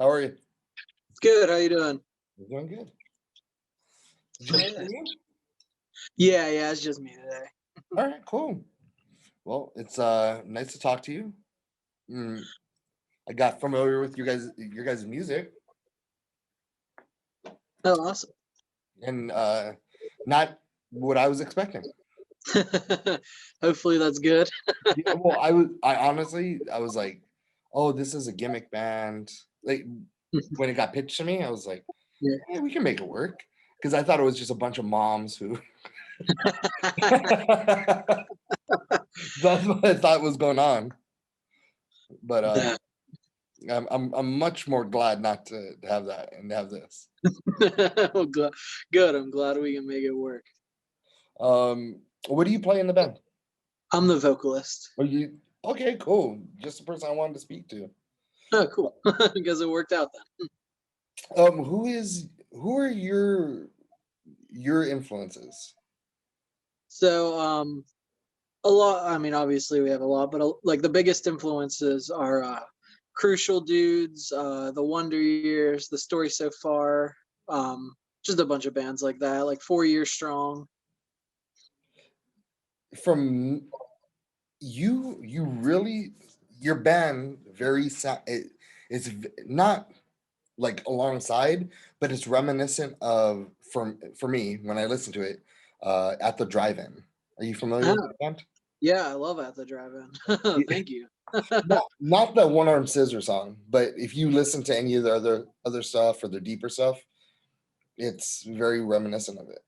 How are you? Good. How you doing? I'm doing good. Just Yeah. you? Yeah, it's just me today. All right, cool. Well, it's nice to talk to you. Mm, I got familiar with your guys' music, Oh, awesome. and not what I was expecting. Hopefully that's good. Yeah, well, I was like, oh, this is a gimmick band. Like when it got pitched to me, I was like, Yeah. yeah, we can make it work because I thought it was just a bunch of moms who. That's what I thought was going on, but Yeah. I'm much more glad not to have that and to have this. Well, good. I'm glad we can make it work. What do you play in the band? I'm the vocalist. Are you okay? Cool. Just the person I wanted to speak to. Oh, cool. Because it worked out then. Who are your influences? So, a lot. I mean, obviously we have a lot, but like the biggest influences are Crucial Dudes, the Wonder Years, The Story So Far, just a bunch of bands like that, like 4 Years Strong. From you really your band not like alongside, but it's reminiscent of for me when I listen to it at the drive-in. Are you familiar with Oh, that band? yeah, I love At the Drive-In. Thank you. Not the one arm scissor song, but if you listen to any of the other stuff or the deeper stuff, it's very reminiscent of it.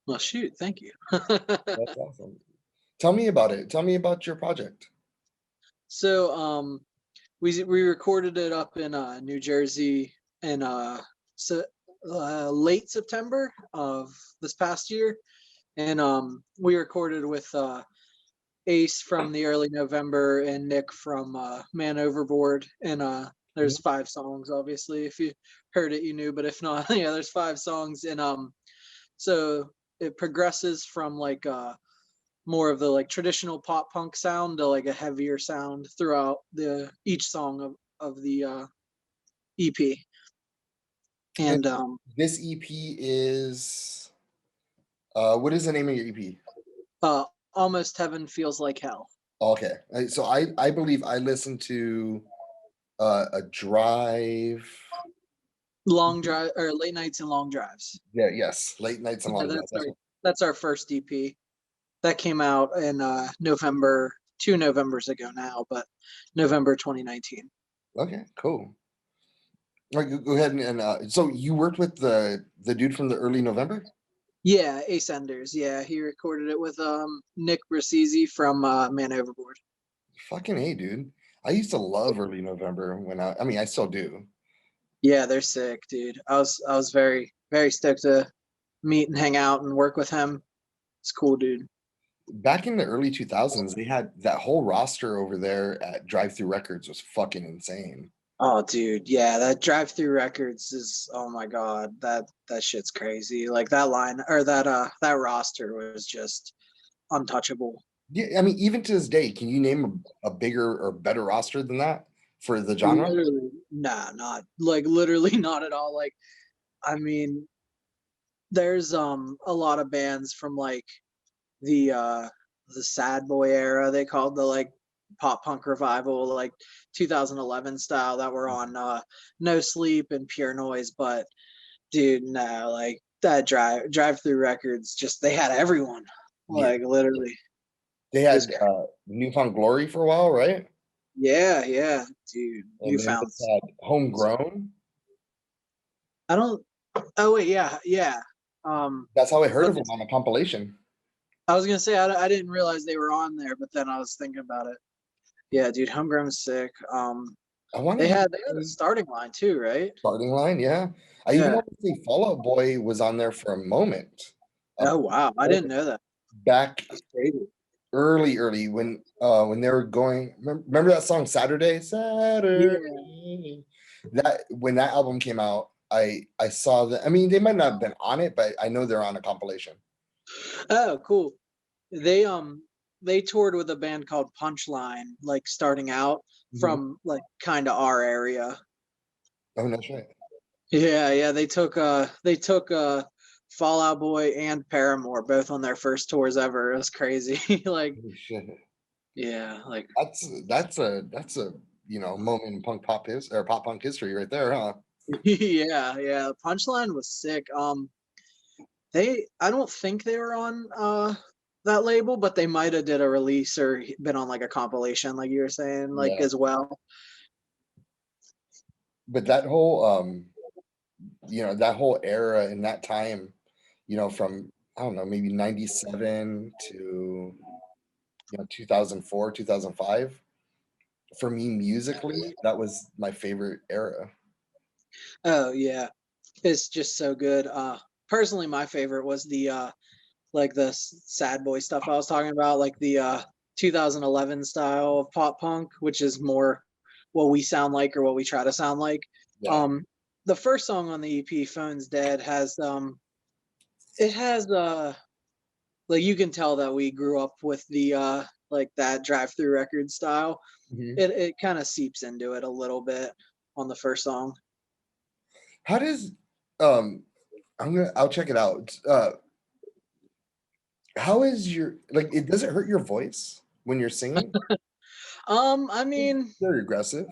Well, shoot, thank you. That's awesome. Tell me about it. Tell me about your project. So, we recorded it up in New Jersey in so, late September of this past year, and we recorded with Ace from the early November and Nick from Man Overboard, and there's 5 songs. Obviously, if you heard it, you knew, but if not, yeah, there's 5 songs, and so it progresses from like more of the like traditional pop punk sound to like a heavier sound throughout the each song of the EP. And And this EP is what is the name of your EP? uh Almost Heaven Feels Like Hell. Okay. So I believe I listened to a drive. Long drive or late nights and long drives. Yeah, yes. Late nights and Yeah, long drive. that's our first EP. That came out in November, 2 Novembers ago now, but November 2019. Okay, cool. All right, go ahead and so you worked with the dude from the early November? Yeah, Ace Enders. Yeah, he recorded it with Nick Brasisi from Man Overboard. Fucking hey, dude. I used to love early November when I mean I still do. Yeah, they're sick, dude. I was very stoked to meet and hang out and work with him. It's cool, dude. Back in the early 2000s, they had that whole roster over there at Drive Through Records was fucking insane. Oh, dude, yeah, that Drive Through Records is, oh my god, that shit's crazy. Like that line or that roster was just untouchable. Yeah, I mean, even to this day, can you name a bigger or better roster than that for the genre? Literally, nah, not like literally not at all. Like, I mean, there's a lot of bands from like the sad boy era, they called the like pop punk revival, like 2011 style, that were on No Sleep and Pure Noise. But dude, no, like that Drive Through Records, just they had everyone, Yeah, like literally. they It was had crazy. Newfound Glory for a while, right? Yeah, dude, And then Newfound. they had Homegrown. I don't. Oh wait, yeah. That's how I heard Let of me. them on a compilation. I was gonna say I didn't realize they were on there, but then I was thinking about it. Yeah, dude, Homegrown's sick. I want to They had a say starting line too, right? starting line, yeah. I even Yeah. want to say Fallout Boy was on there for a moment. A Oh wow, I didn't moment know that. back That's crazy. early when they were going. Remember that song Saturday? Yeah. Saturday. That when that album came out, I saw that. I mean, they might not have been on it, but I know they're on a compilation. Oh, cool. They they toured with a band called Punchline, like starting out Mhm. from like kind of our area. Oh, that's right. Yeah, they took Fallout Boy and Paramore both on their first tours ever. It was crazy. Like, Holy shit. yeah, like That's a moment in pop punk history right there, huh? yeah. Punchline was sick. I don't think they were on that label, but they might have did a release or been on like a compilation, like you were saying, like Yeah. as well. But that whole that whole era and that time, from I don't know, maybe 97 to 2004, 2005. For me musically, that was my favorite era. Oh yeah, it's just so good. Personally, my favorite was the like the sad boy stuff I was talking about, like the 2011 style of pop punk, which is more what we sound like or what we try to sound like. Yeah. Um, the first song on the EP, "Phone's Dead," has it has like you can tell that we grew up with the like that drive through record style. Mhm. It kind of seeps into it a little bit on the first song. How does um I'll check it out. How is your like it does it hurt your voice when you're singing? I mean, Very aggressive.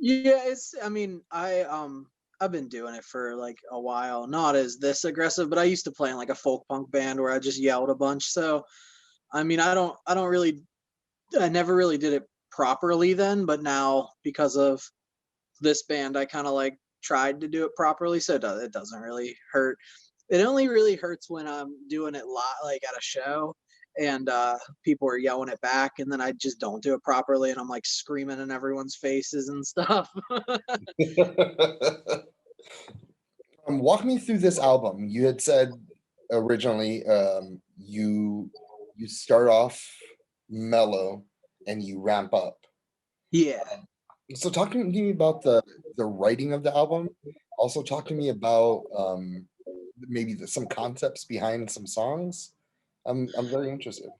yeah, I mean, I've been doing it for like a while. Not as this aggressive, but I used to play in like a folk punk band where I just yelled a bunch. So, I mean, I don't really I never really did it properly then, but now because of this band, I kind of like tried to do it properly, so it doesn't really hurt. It only really hurts when I'm doing it like at a show and people are yelling it back, and then I just don't do it properly, and I'm like screaming in everyone's faces and stuff. Walk me through this album. You had said originally you start off mellow and you ramp up. Yeah. So talk to me about the writing of the album. Also talk to me about maybe some concepts behind some songs. I'm very interested.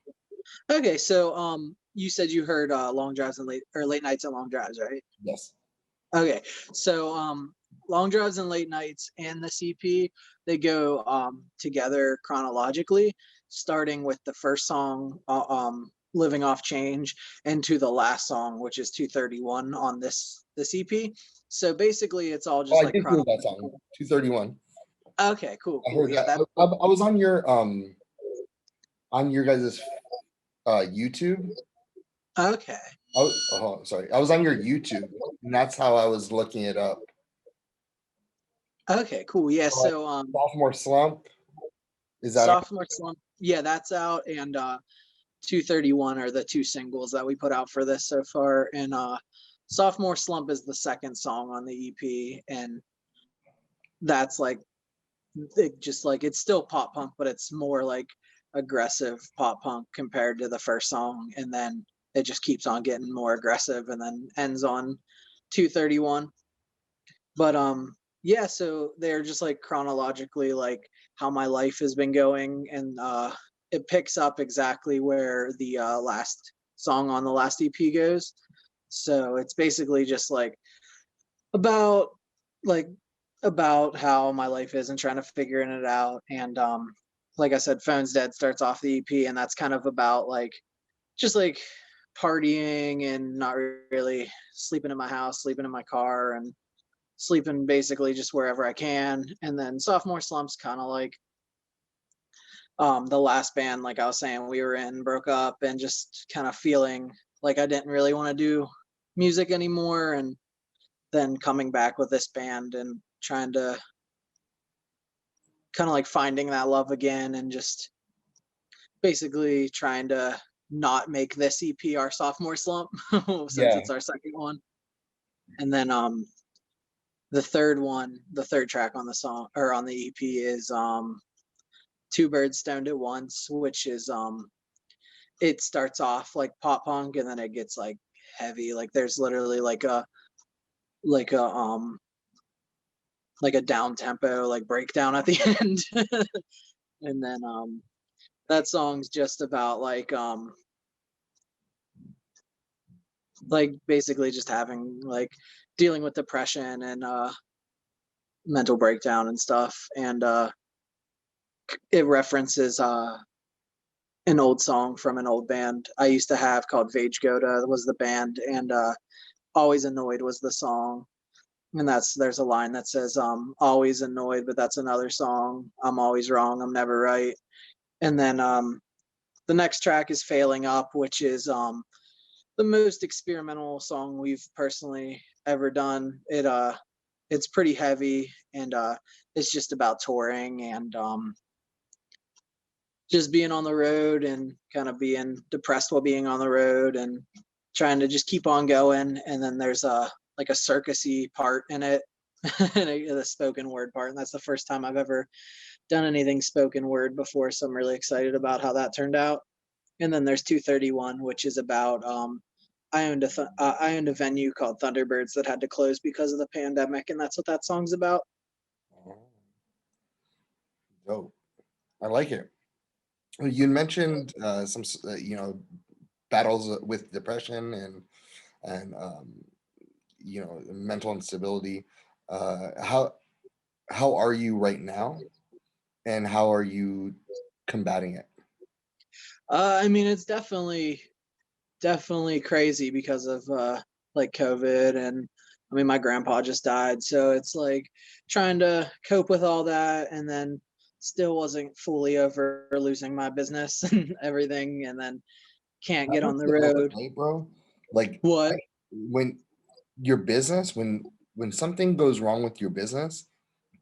Okay, so you said you heard long drives and late nights and long drives, right? Yes. Okay, so long drives and late nights and the CP, they go together chronologically, starting with the first song, "Living Off Change," and to the last song, which is 231 on this EP. So basically, it's all Oh, just I like did hear that song. chronological. 231. Okay, cool, I cool. heard Yeah, that. that. I was on your guys' YouTube. Okay, Sorry. I was on your YouTube, and that's how I was looking it up. okay, cool. Yeah, Uh, so Sophomore Slump. Is that on? sophomore slump. Yeah, that's out, and 231 are the two singles that we put out for this so far. And Sophomore Slump is the second song on the EP. And that's like, just like, it's still pop punk, but it's more like aggressive pop punk compared to the first song. And then it just keeps on getting more aggressive and then ends on 231. But yeah, so they're just like chronologically like how my life has been going, and it picks up exactly where the last song on the last EP goes. So it's basically just like about like about how my life is and trying to figuring it out. And like I said, Phone's Dead starts off the EP, and that's kind of about like just like partying and not really sleeping in my house, sleeping in my car, and sleeping basically just wherever I can. And then Sophomore Slump's kind of like the last band, like I was saying, we were in, broke up, and just kind of feeling like I didn't really want to do music anymore. And then coming back with this band and trying to kind of like finding that love again, and just basically trying to not make this EP our sophomore slump since Yeah. it's our second one. And then the third track on the song or on the EP is Two Birds Stoned at Once, which is it starts off like pop punk and then it gets like heavy. Like there's literally like a um like a down tempo like breakdown at the end. And then that song's just about like basically just having like dealing with depression and mental breakdown and stuff. And it references an old song from an old band I used to have called Vage Goda was the band, and Always Annoyed was the song. And there's a line that says, always annoyed, but that's another song. I'm always wrong, I'm never right. And then the next track is Failing Up, which is the most experimental song we've personally ever done. It's pretty heavy, and it's just about touring and just being on the road and kind of being depressed while being on the road and trying to just keep on going. And then there's a like a circusy part in it and a spoken word part. And that's the first time I've ever done anything spoken word before. So I'm really excited about how that turned out. And then there's 231, which is about I owned a venue called Thunderbirds that had to close because of the pandemic, and that's what that song's about. Oh, dope. I like it. You mentioned battles with depression and mental instability. How are you right now, and how are you combating it? I mean, it's definitely crazy because of like COVID, and I mean my grandpa just died, so it's like trying to cope with all that, and then still wasn't fully over losing my business and everything, and then can't That get on must the get hella road. tight, bro. Like What? when your business, when something goes wrong with your business,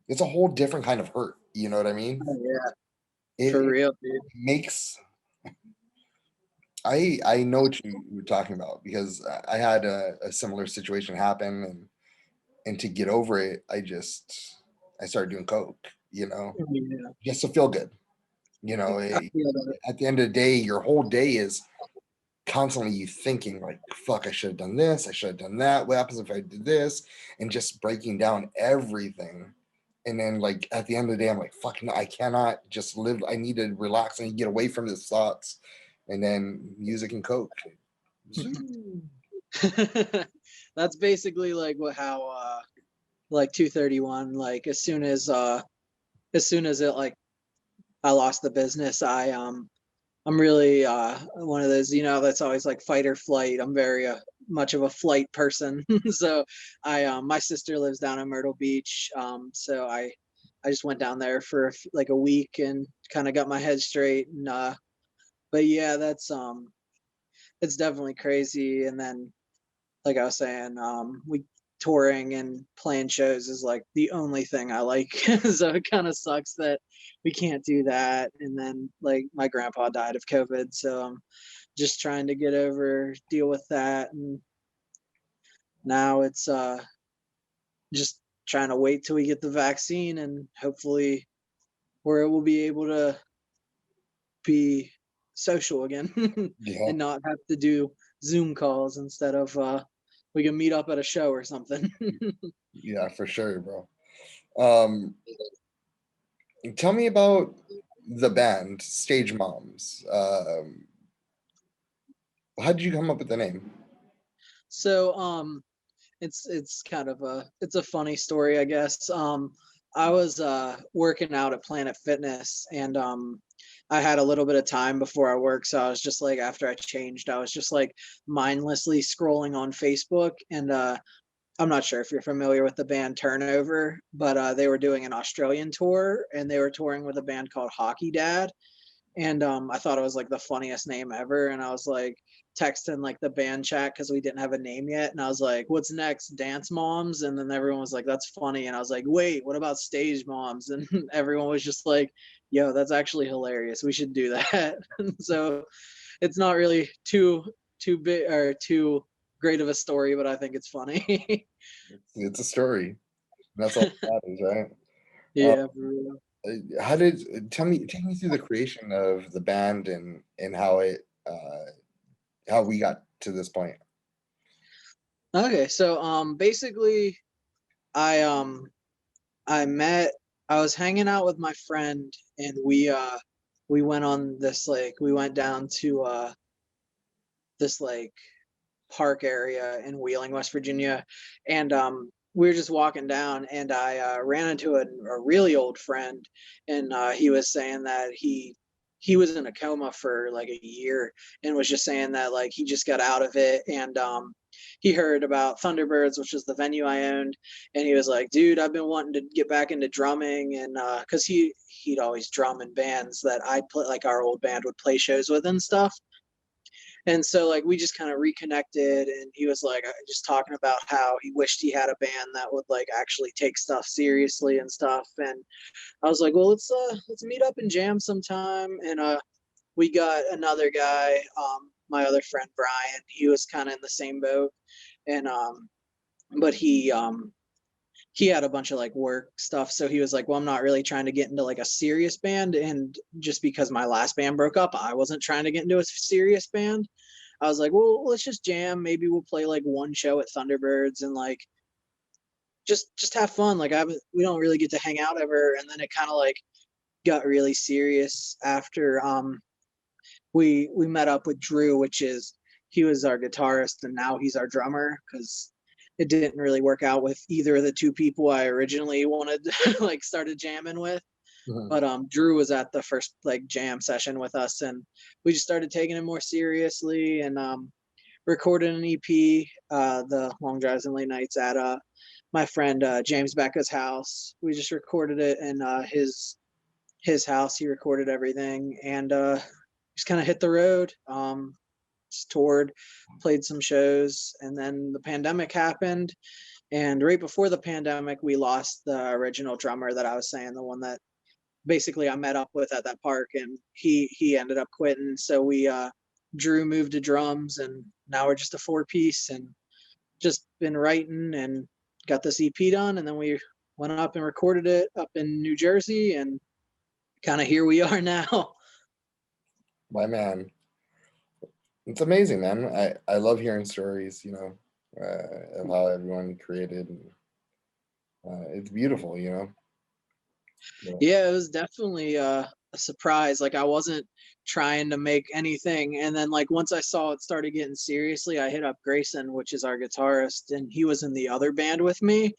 it's a whole different kind of hurt. You know what I mean? Oh, yeah, for It real, dude. makes I know what you were talking about because I had a similar situation happen, and to get over it, I started doing coke, Yeah, just to feel good. I feel that. At the end of the day, your whole day is constantly you thinking like, fuck, I should have done this, I should have done that. What happens if I did this? And just breaking down everything. And then like at the end of the day, I'm like, fuck no, I cannot just live. I need to relax. I need to get away from these thoughts. And then music and coke. Zoo. That's basically like what how like 231, like as soon as it like I lost the business, I'm really one of those, that's always like fight or flight. I'm very much of a flight person. So my sister lives down in Myrtle Beach. So I just went down there for like a week and kind of got my head straight. And but yeah, that's it's definitely crazy. And then like I was saying, we touring and playing shows is like the only thing I like. So it kind of sucks that we can't do that. And then like my grandpa died of COVID, so I'm just trying to deal with that. And now it's just trying to wait till we get the vaccine, and hopefully where we'll be able to be social again Yeah, and not have to do Zoom calls instead of we can meet up at a show or something. yeah, for sure, bro. Um, Tell me about the band Stage Moms. How did you come up with the name? So it's kind of a funny story, I guess. I was working out at Planet Fitness, and I had a little bit of time before I work, so I was just like, after I changed, I was just like mindlessly scrolling on Facebook. And I'm not sure if you're familiar with the band Turnover, but they were doing an Australian tour, and they were touring with a band called Hockey Dad. And I thought it was like the funniest name ever. And I was like texting like the band chat because we didn't have a name yet. And I was like, "What's next? Dance Moms?" And then everyone was like, "That's funny." And I was like, "Wait, what about Stage Moms?" And everyone was just like, "Yo, that's actually hilarious. We should do that." So it's not really too big or too great of a story, but I think it's funny. It's a story. That's all that matters, right? Uh, Yeah, for real. how did take me through the creation of the band and how we got to this point. Okay, so basically I I met I was hanging out with my friend, and we went on this like we went down to this like park area in Wheeling, West Virginia. And we were just walking down, and I ran into a really old friend, and he was saying that he was in a coma for like a year, and was just saying that like he just got out of it, and he heard about Thunderbirds, which is the venue I owned, and he was like, "Dude, I've been wanting to get back into drumming," and because he'd always drum in bands that I'd play, like our old band would play shows with and stuff. And so like we just kind of reconnected, and he was like just talking about how he wished he had a band that would like actually take stuff seriously and stuff. And I was like, well, let's meet up and jam sometime. And we got another guy, my other friend Brian. He was kind of in the same boat, and but he had a bunch of like work stuff, so he was like, well, I'm not really trying to get into like a serious band, and just because my last band broke up, I wasn't trying to get into a serious band. I was like, well, let's just jam, maybe we'll play like one show at Thunderbirds, and like just have fun. Like we don't really get to hang out ever. And then it kind of like got really serious after we met up with Drew, which is he was our guitarist and now he's our drummer, because it didn't really work out with either of the two people I originally wanted to like started jamming with. Mhm. But Drew was at the first like jam session with us, and we just started taking it more seriously, and recorded an EP, the Long Drives and Late Nights, at my friend James Becca's house. We just recorded it in his house. He recorded everything, and just kind of hit the road. Just toured, played some shows, and then the pandemic happened. And right before the pandemic, we lost the original drummer that I was saying, the one that basically I met up with at that park, and he ended up quitting. So we Drew moved to drums, and now we're just a four piece, and just been writing and got this EP done, and then we went up and recorded it up in New Jersey, and kind of here we are now. My man, it's amazing, man. I love hearing stories, of how everyone created. And, it's beautiful, Yeah. Yeah, it was definitely a surprise. Like I wasn't trying to make anything, and then like once I saw it started getting seriously, I hit up Grayson, which is our guitarist, and he was in the other band with me.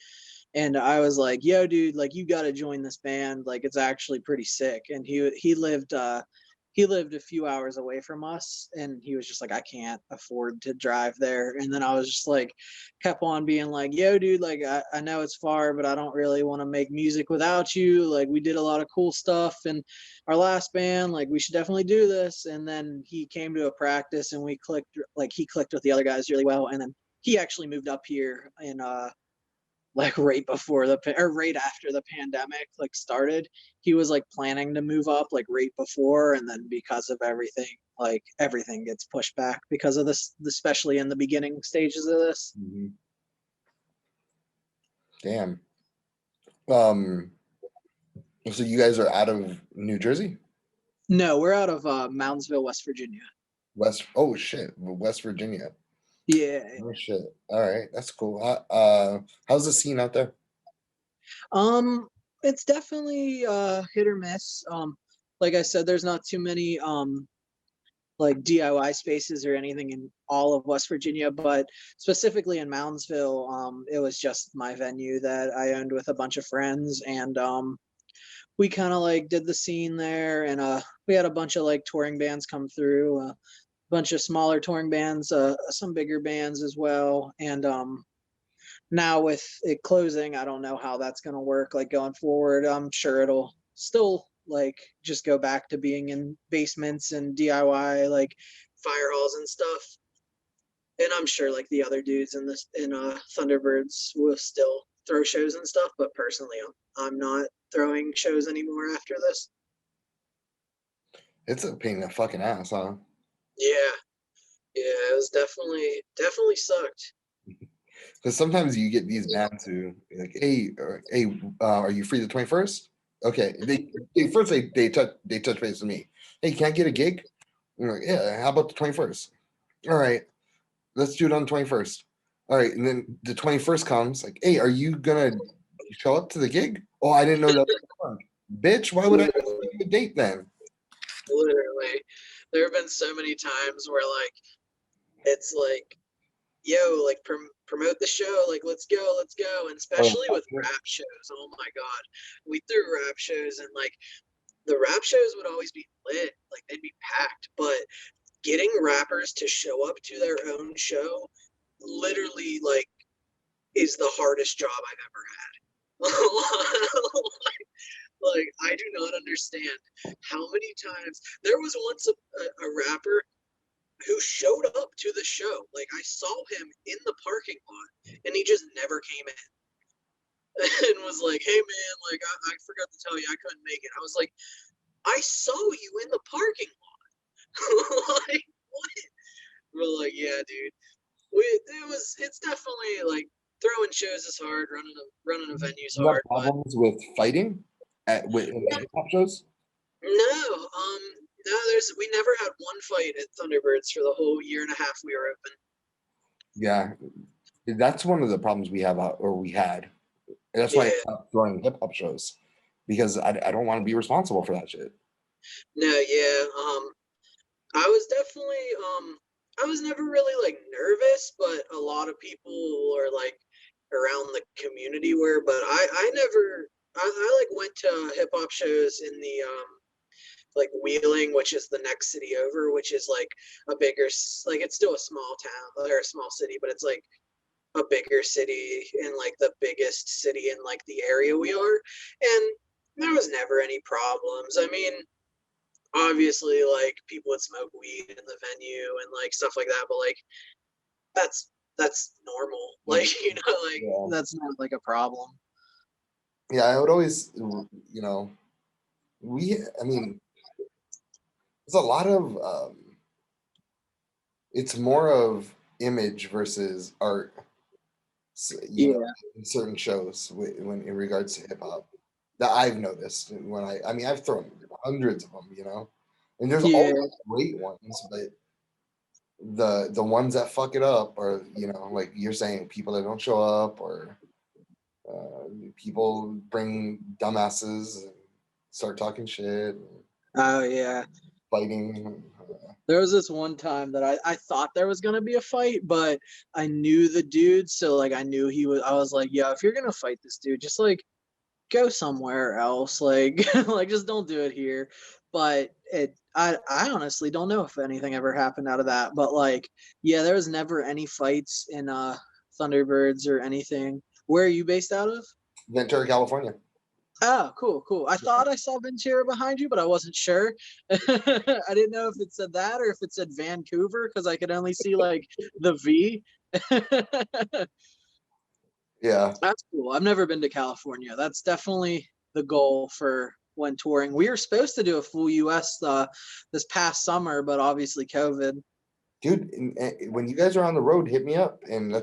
And I was like, "Yo, dude, like you got to join this band. Like it's actually pretty sick." And he lived a few hours away from us, and he was just like, "I can't afford to drive there." And then I was just like, kept on being like, "Yo, dude, like I know it's far, but I don't really want to make music without you. Like we did a lot of cool stuff in our last band. Like we should definitely do this." And then he came to a practice, and we clicked. Like he clicked with the other guys really well, and then he actually moved up here in like right before or right after the pandemic like started. He was like planning to move up like right before, and then because of everything, like everything gets pushed back because of this, especially in the beginning stages of this. Mhm. Damn. Um, so you guys are out of New Jersey? No, we're out of Moundsville, West Virginia. Oh shit, West Virginia. Yeah. Oh shit. All right, that's cool. How's the scene out there? um it's definitely hit or miss. Like I said, there's not too many like DIY spaces or anything in all of West Virginia, but specifically in Moundsville, it was just my venue that I owned with a bunch of friends, and we kind of like did the scene there, and we had a bunch of like touring bands come through, a bunch of smaller touring bands, some bigger bands as well, and now with it closing, I don't know how that's going to work like going forward. I'm sure it'll still like just go back to being in basements and DIY like fire halls and stuff. And I'm sure like the other dudes in this in Thunderbirds will still throw shows and stuff, but personally I'm not throwing shows anymore after this. It's a pain in the fucking ass, huh? Yeah. Yeah, it was definitely sucked. Because sometimes you get these bands who like, are you free the 21st? Okay, they first they touch base with me. Hey, can I get a gig? I'm like, yeah. How about the 21st? All right, let's do it on the 21st. All right, and then the 21st comes. Like, hey, are you gonna show up to the gig? Oh, I didn't know that was fun. Bitch, why would I give you a date then? Literally. There have been so many times where like it's like yo, like promote the show, like let's go, and especially with Oh, rap shows. Oh my god, we threw rap shows, and like the rap shows would always be lit, like they'd be packed, but getting rappers to show up to their own show literally like is the hardest job I've ever had. Like I do not understand how many times there was once a rapper who showed up to the show. Like I saw him in the parking lot and he just never came in and was like, hey man, like I forgot to tell you I couldn't make it. I was like, I saw you in the parking lot. Like what? We're like, yeah, dude. It's definitely like throwing shows is hard, running a venue's you have hard, but problems with fighting in the hip hop shows? no, no, we never had one fight at Thunderbirds for the whole year and a half we were open. Yeah, that's one of the problems we have, or we had. And that's why I Yeah, stopped throwing hip hop shows, because I don't want to be responsible for that shit. no, yeah. I was definitely I was never really like nervous, but a lot of people are like around the community were, but I never I like went to hip hop shows in the like Wheeling, which is the next city over, which is like a bigger like it's still a small town or a small city, but it's like a bigger city and like the biggest city in like the area we are. And there was never any problems. I mean, obviously like people would smoke weed in the venue and like stuff like that, but like that's that's normal. Like, you know, like Yeah, that's not like a problem. yeah. I would always, I mean, it's a lot of, it's more of image versus art, Yeah. in certain shows when in regards to hip hop that I've noticed when I mean, I've thrown hundreds of them, and there's Yeah. always great ones, but the ones that fuck it up are, like you're saying, people that don't show up, or people bring dumbasses and start talking shit and Oh yeah. fighting. There was this one time that I thought there was gonna be a fight, but I knew the dude, so like I knew he was I was like, yeah, if you're gonna fight this dude, just like go somewhere else. Like like just don't do it here. But I honestly don't know if anything ever happened out of that. But like, yeah, there was never any fights in Thunderbirds or anything. Where are you based out of? Ventura, California. Oh, cool, cool. I thought I saw Ventura behind you, but I wasn't sure. I didn't know if it said that or if it said Vancouver because I could only see like the V. Yeah. That's cool. I've never been to California. That's definitely the goal for when touring. We were supposed to do a full US this past summer, but obviously COVID. Dude, when you guys are on the road, hit me up, and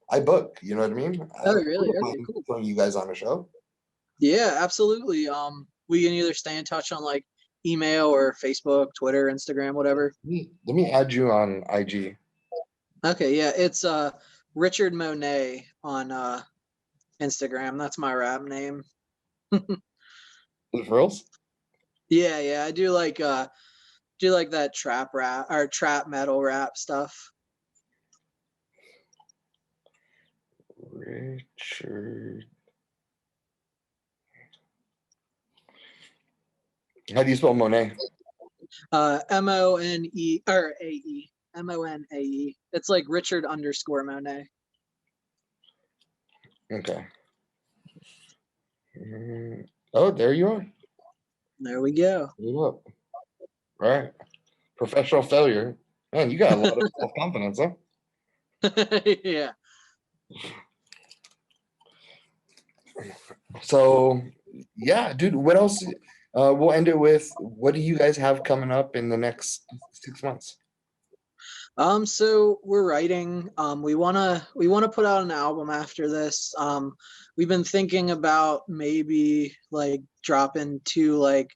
I book. You know what I mean? Oh, I really? wouldn't Okay, mind cool. throwing you guys on a show. Yeah, absolutely. We can either stay in touch on like email or Facebook, Twitter, Instagram, whatever. Let me add you on IG. Okay, yeah, it's Richard Monet on Instagram. That's my rap name. For reals? Yeah, yeah, I do like that trap rap or trap metal rap stuff. Richard. How do you spell Monet? Mone or AE. Monae. It's like Richard underscore Monet. Okay. Oh, there you are. There we go. Look it up. All right. Professional failure. Man, you got a lot of self confidence, huh? Yeah. So, yeah, dude. What else? We'll end it with, what do you guys have coming up in the next 6 months? So we're writing. We wanna put out an album after this. We've been thinking about maybe like dropping two like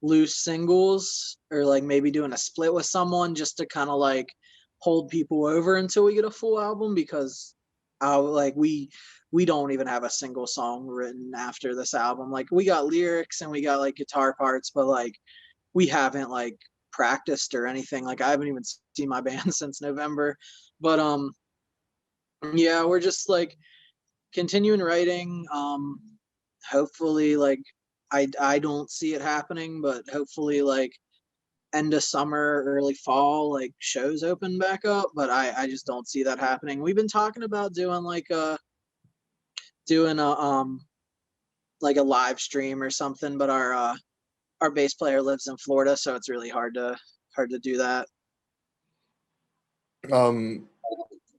loose singles or like maybe doing a split with someone just to kind of like hold people over until we get a full album because like we don't even have a single song written after this album. Like we got lyrics and we got like guitar parts, but like we haven't like practiced or anything. Like I haven't even seen my band since November. But Yeah, we're just like continuing writing. Hopefully, like I don't see it happening, but hopefully, like end of summer, early fall, like shows open back up. But I just don't see that happening. We've been talking about doing like a live stream or something, but our bass player lives in Florida, so it's really hard to do that. Um,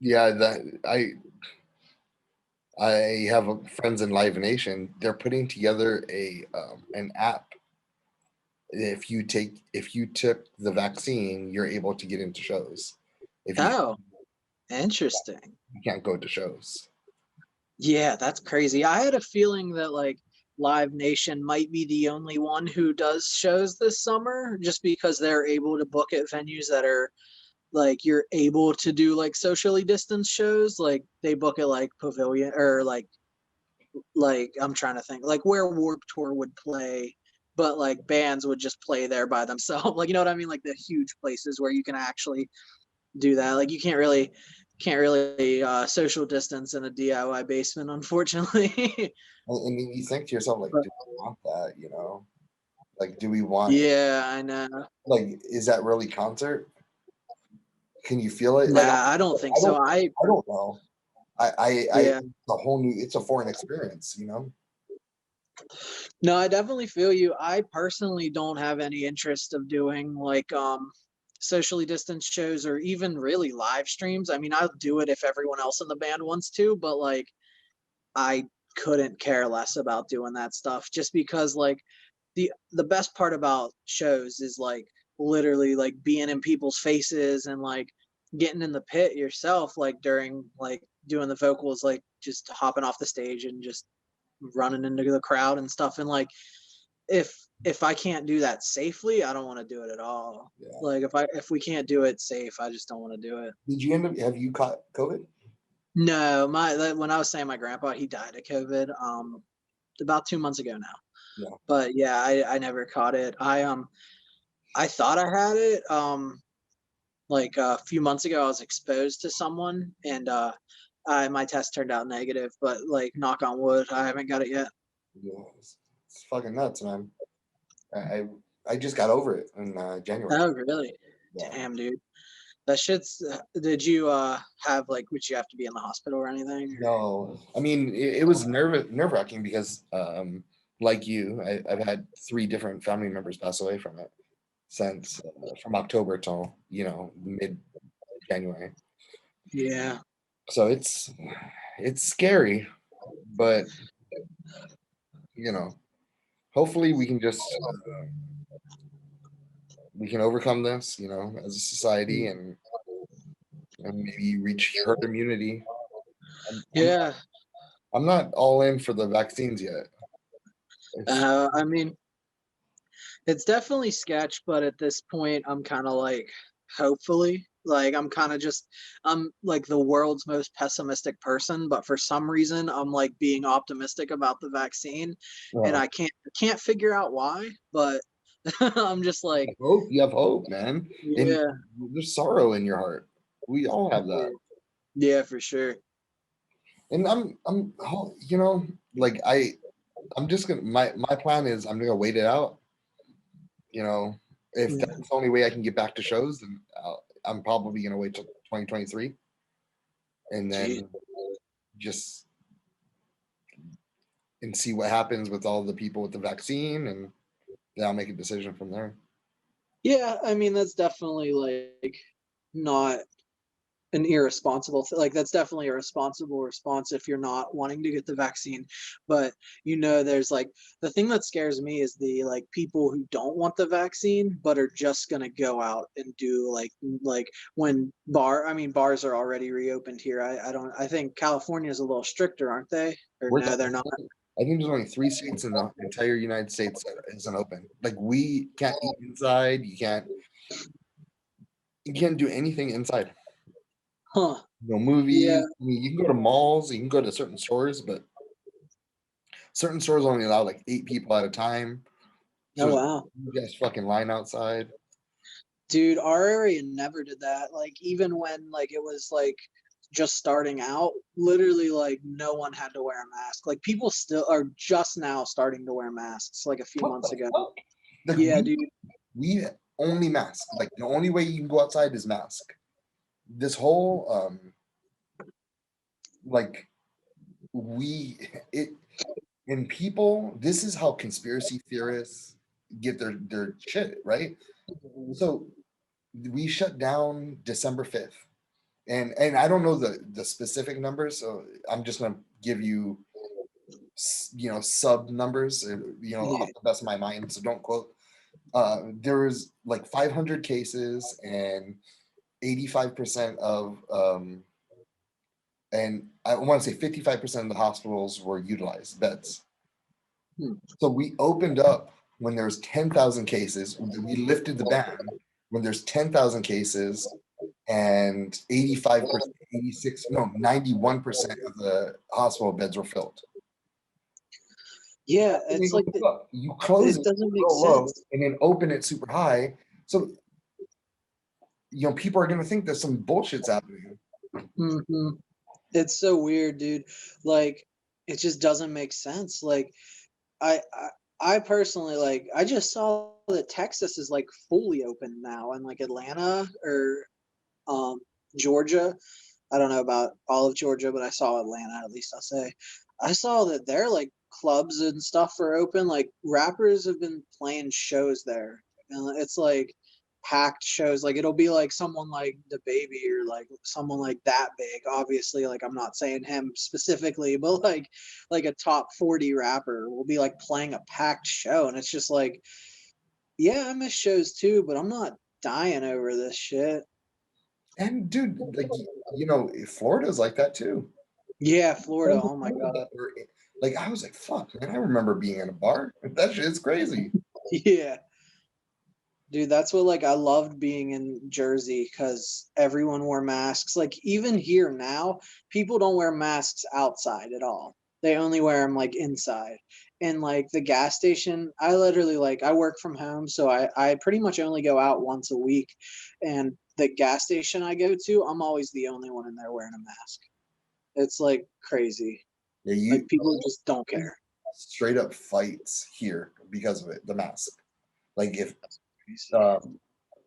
yeah, that I have friends in Live Nation. They're putting together a an app. If you took the vaccine, you're able to get into shows. If Oh, interesting. you can't go to shows. Yeah, that's crazy. I had a feeling that like Live Nation might be the only one who does shows this summer just because they're able to book at venues that are like you're able to do like socially distanced shows. Like they book it like Pavilion or like I'm trying to think like where Warped Tour would play, but like bands would just play there by themselves. Like you know what I mean? Like the huge places where you can actually do that. Like you can't really social distance in a DIY basement, unfortunately. And you think to yourself, like, But do we want that? You know, like, do we want it? yeah, I know. Like, is that really concert? Can you feel it? Like, Nah, I don't think I so. don't, I don't know. Yeah. It's a foreign experience. You know. No, I definitely feel you. I personally don't have any interest of doing like socially distanced shows or even really live streams. I mean, I'll do it if everyone else in the band wants to, but like I couldn't care less about doing that stuff just because like the best part about shows is like literally like being in people's faces and like getting in the pit yourself like during like doing the vocals like just hopping off the stage and just running into the crowd and stuff and like if I can't do that safely, I don't want to do it at all. Yeah. Like if we can't do it safe, I just don't want to do it. Did you end up? Have you caught COVID? No, when I was saying my grandpa, he died of COVID about 2 months ago now. Yeah. But yeah, I never caught it. I thought I had it. Like a few months ago, I was exposed to someone, and my test turned out negative. But like, knock on wood, I haven't got it yet. Yeah. It's fucking nuts, man. I I, I just got over it in January. Oh, really? Yeah. Damn, dude. That shit's. Did you have like? Would you have to be in the hospital or anything? Or? No, I mean it was nerve wracking because, like you, I've had three different family members pass away from it since from October till mid January. Yeah. So it's scary, but you know, hopefully we can just we can overcome this, as a society and maybe reach herd immunity. I'm, I'm Yeah. I'm not all in for the vaccines yet. It's I mean, it's definitely sketch, but at this point, I'm kind of like, hopefully, like I'm kind of just, I'm like the world's most pessimistic person, but for some reason, I'm like being optimistic about the vaccine, and uh, I can't figure out why, but I'm just like, hope you have hope, man, and yeah, there's sorrow in your heart. We all have yeah, that, yeah, for sure. and like I'm just gonna my plan is I'm gonna wait it out. You know, if Yeah. that's the only way I can get back to shows, then I'm probably gonna wait till 2023, and Gee. then just and see what happens with all the people with the vaccine, and then I'll make a decision from there. Yeah, I mean that's definitely like not an irresponsible like that's definitely a responsible response if you're not wanting to get the vaccine, but there's like the thing that scares me is the like people who don't want the vaccine but are just going to go out and do like when bars are already reopened here. I think California is a little stricter, aren't they? Or We're no, they're not. I think there's only 3 states in the entire United States that isn't open. Like we can't eat inside. You can't do anything inside. Huh. No Yeah. movies. I mean, you can go to malls, you can go to certain stores, but certain stores only allow like 8 people at a time. So Oh there's wow. a huge fucking line outside. Dude, our area never did that. Like even when like it was like just starting out, literally like no one had to wear a mask. Like people still are just now starting to wear masks like a few What months the ago. fuck? Like Yeah, dude. we only mask. Like the only way you can go outside is mask. This whole like we it and people, this is how conspiracy theorists get their shit, right? So we shut down December 5th. And I don't know the specific numbers, so I'm just gonna give you sub numbers, Yeah. off the best of my mind, so don't quote. There was like 500 cases and 85% of and I want to say 55% of the hospitals were utilized beds. Hmm. So we opened up when there's 10,000 cases. We lifted the ban when there's 10,000 cases and 85%, 86, no, 91% of the hospital beds were filled. Yeah, And it's like you close it it doesn't make real low sense. and then open it super high. So, people are going to think that some bullshit's happening. Hmm. It's so weird, dude. Like it just doesn't make sense. Like I, I I personally like I just saw that Texas is like fully open now and like Atlanta or um Georgia. I don't know about all of Georgia, but I saw Atlanta, at least I'll say. I saw that their like clubs and stuff are open. Like rappers have been playing shows there. And it's like packed shows. Like it'll be like someone like the baby or like someone like that big. Obviously, like I'm not saying him specifically, but like a top 40 rapper will be like playing a packed show. And it's just like, yeah, I miss shows too, but I'm not dying over this shit. And dude, like, Florida's like that too. Yeah, Florida. Oh my God. Like, I was like, fuck, man, I remember being in a bar. That shit's crazy. Yeah. Dude, that's what like I loved being in Jersey because everyone wore masks. Like even here now, people don't wear masks outside at all. They only wear them like inside. And like the gas station, I literally like I work from home, so I pretty much only go out once a week. And the gas station I go to, I'm always the only one in there wearing a mask. It's like crazy. Yeah, Like people just don't care. straight up fights here because of it, the mask. Like, if Crazy.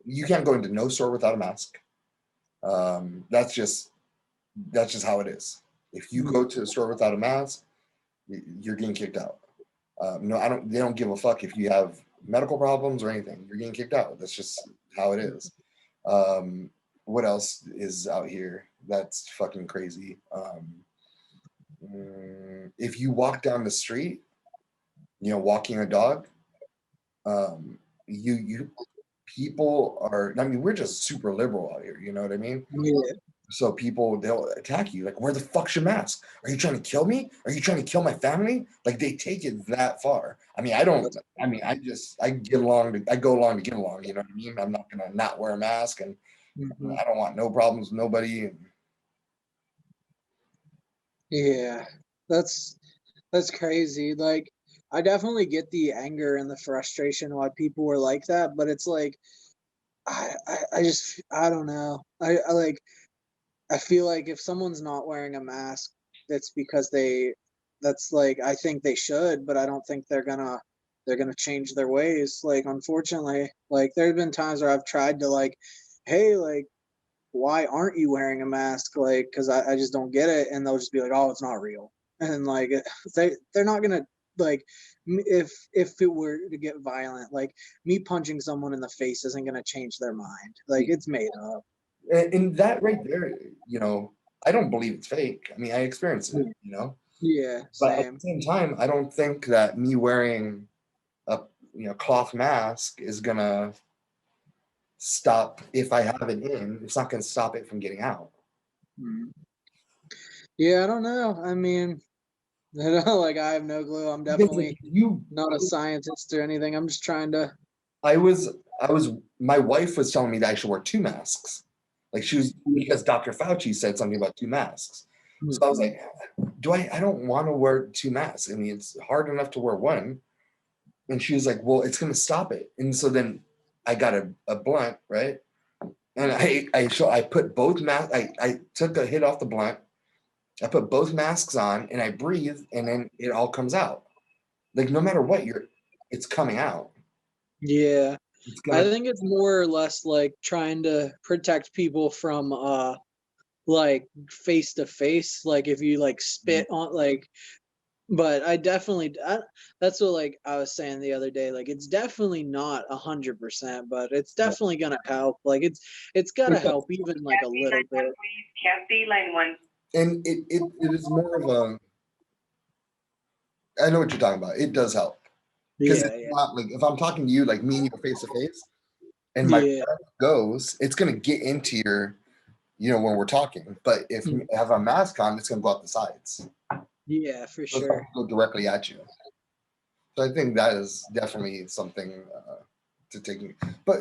you can't go into no store without a mask. That's just how it is. If you go to a store without a mask, you're getting kicked out. No, I don't. They don't give a fuck if you have medical problems or anything. You're getting kicked out. That's just how it is. Um, what else is out here that's fucking crazy? If you walk down the street, walking a dog, you people are. I mean, we're just super liberal out here. You know what I mean? Yeah. So people, they'll attack you. Like, where the fuck's your mask? Are you trying to kill me? Are you trying to kill my family? Like, they take it that far. I mean, I don't. I mean, I get along. I go along to get along. You know what I mean? I'm not gonna not wear a mask, and Mhm. I don't want no problems with nobody. Yeah, that's that's crazy. Like, I definitely get the anger and the frustration why people were like that, but it's like I just I don't know. I like I feel like if someone's not wearing a mask, that's because that's like I think they should, but I don't think they're gonna change their ways. Like unfortunately, like there's been times where I've tried to like, hey, like why aren't you wearing a mask? Like, because I just don't get it. And they'll just be like, oh, it's not real. And like, they're not gonna like, if it were to get violent, like me punching someone in the face isn't gonna change their mind. Like, it's made up. And that right there, I don't believe it's fake. I mean, I experienced it. Yeah, But at same. the same time, I don't think that me wearing a cloth mask is gonna stop if I have it in. It's not gonna stop it from getting out. Mm. Yeah, I don't know. I mean, I don't know, like I have no clue. I'm Because if definitely you, not a scientist or anything. I'm just trying to. I was, my wife was telling me that I should wear two masks. Like, she was, because Dr. Fauci said something about two masks. So I was Mhm. like, I don't want to wear two masks. I mean, it's hard enough to wear one. And she was like, well, it's going to stop it. And so then I got a blunt, right? And I put both masks. I took a hit off the blunt. I put both masks on, and I breathe, and then it all comes out. Like no matter what, it's coming out. Yeah. It's I gonna. think it's more or less like trying to protect people from like face to face, like if you like spit on like, but that's what like I was saying the other day, like it's definitely not 100%, but it's definitely gonna help. Like it's gotta help even like a little bit. Kathy, line one. And it is more of a. I know what you're talking about. It does help because Yeah, it's yeah. not like if I'm talking to you, like me and you face to face, and my Yeah. breath goes, it's gonna get into your, when we're talking. But if Mm. I have a mask on, it's gonna go out the sides. Yeah, for So it's not sure. gonna go directly at you. So I think that is definitely something to take. But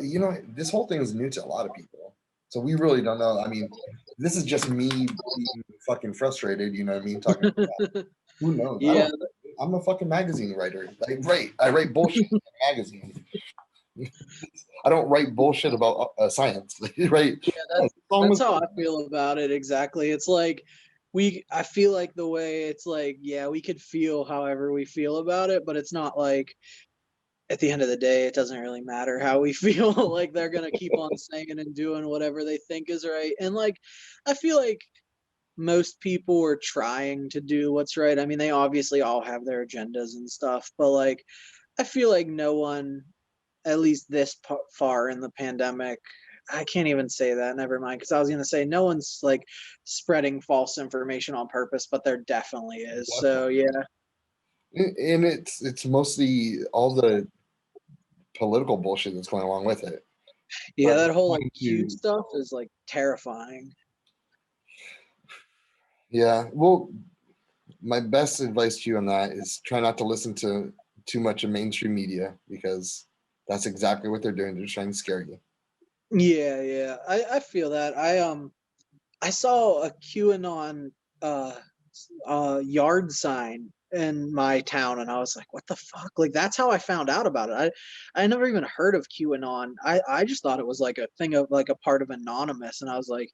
this whole thing is new to a lot of people, so we really don't know. I mean, this is just me being fucking frustrated. You know what I mean? Talking. Who knows? I Yeah, don't. I'm a fucking magazine writer. I write bullshit in a magazine. I don't write bullshit about science. Right? yeah, that's how I feel about it exactly. It's like I feel like the way it's like, yeah, we could feel however we feel about it, but it's not like at the end of the day, it doesn't really matter how we feel. Like they're gonna keep on saying and doing whatever they think is right. And like I feel like most people are trying to do what's right. I mean, they obviously all have their agendas and stuff, but like I feel like no one, at least this far in the pandemic, I can't even say that. Never mind, because I was gonna say no one's like spreading false information on purpose, but there definitely is. So yeah, And it's mostly all the political bullshit that's going along with it. yeah, But that whole like going Q to, stuff is like terrifying. yeah, well, my best advice to you on that is try not to listen to too much of mainstream media because that's exactly what they're doing. They're trying to scare you. Yeah, yeah, I feel that. I saw a QAnon uh yard sign in my town, and I was like, what the fuck? Like that's how I found out about it. I never even heard of QAnon. I just thought it was like a thing of like a part of Anonymous, and I was like,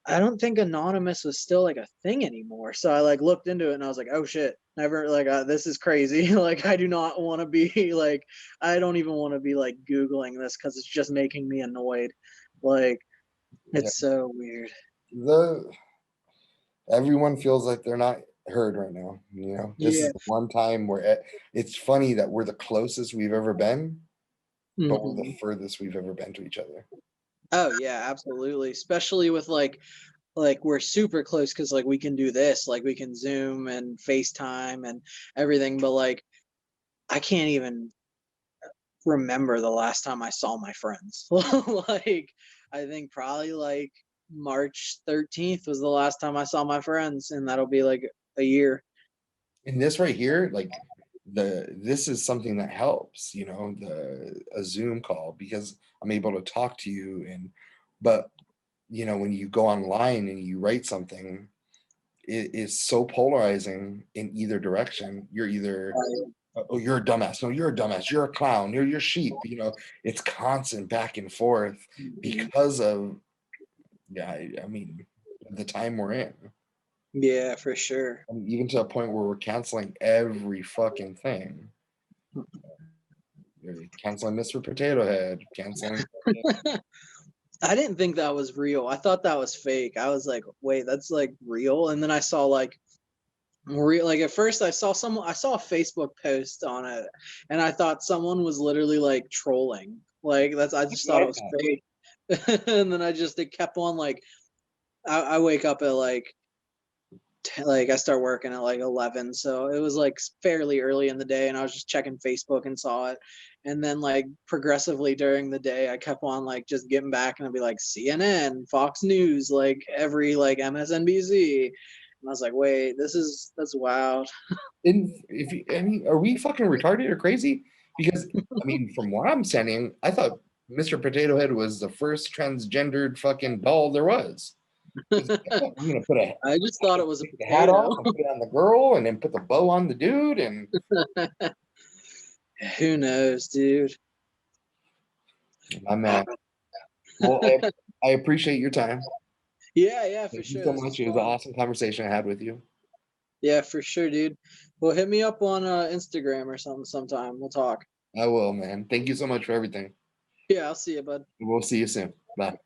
I don't think Anonymous was still like a thing anymore. So I like looked into it and I was like, oh shit, never like this is crazy. Like I do not want to be like I don't even want to be like Googling this because it's just making me annoyed. Like Yeah. it's so weird. The Everyone feels like they're not heard right now. This Yeah. is the one time where it's funny that we're the closest we've ever been, but we're the Mhm. furthest we've ever been to each other. Oh yeah, absolutely. Especially with like we're super close because like we can do this, like we can Zoom and FaceTime and everything, but like I can't even remember the last time I saw my friends. Like I think probably like March 13th was the last time I saw my friends, and that'll be like a year. And this right here, like this is something that helps, a Zoom call because I'm able to talk to you but when you go online and you write something, it is so polarizing in either direction. You're either, oh, you're a dumbass. No, you're a dumbass. You're a clown. You're sheep. It's constant back and forth Mhm. because of, yeah, I mean, the time we're in. Yeah, for sure. Even to a point where we're canceling every fucking thing. You're canceling Mr. Potato Head, canceling. I didn't think that was real. I thought that was fake. I was like, wait, that's like real. And then I saw like like at first I saw a Facebook post on it, and I thought someone was literally like trolling. Like that's I just thought it was fake. And then it kept on like I wake up at like like I start working at like 11, so it was like fairly early in the day, and I was just checking Facebook and saw it. And then like progressively during the day I kept on like just getting back, and I'd be like CNN, Fox News, like every like MSNBC, and I was like, wait, that's wild. And I mean, are we fucking retarded or crazy? Because I mean, from what I'm saying, I thought Mr. Potato Head was the first transgendered fucking doll there was. I'm gonna put I just thought it was a take the hat potato. off and put it on the girl, and then put the bow on the dude, and Who knows, dude? my man. Well, I appreciate your time. Yeah, for Thank you sure. so This was much. It was an fun. awesome conversation I had with you. Yeah, for sure, dude. Well, hit me up on Instagram or something sometime. We'll talk. I will, man. Thank you so much for everything. Yeah, I'll see you, bud. We'll see you soon. Bye.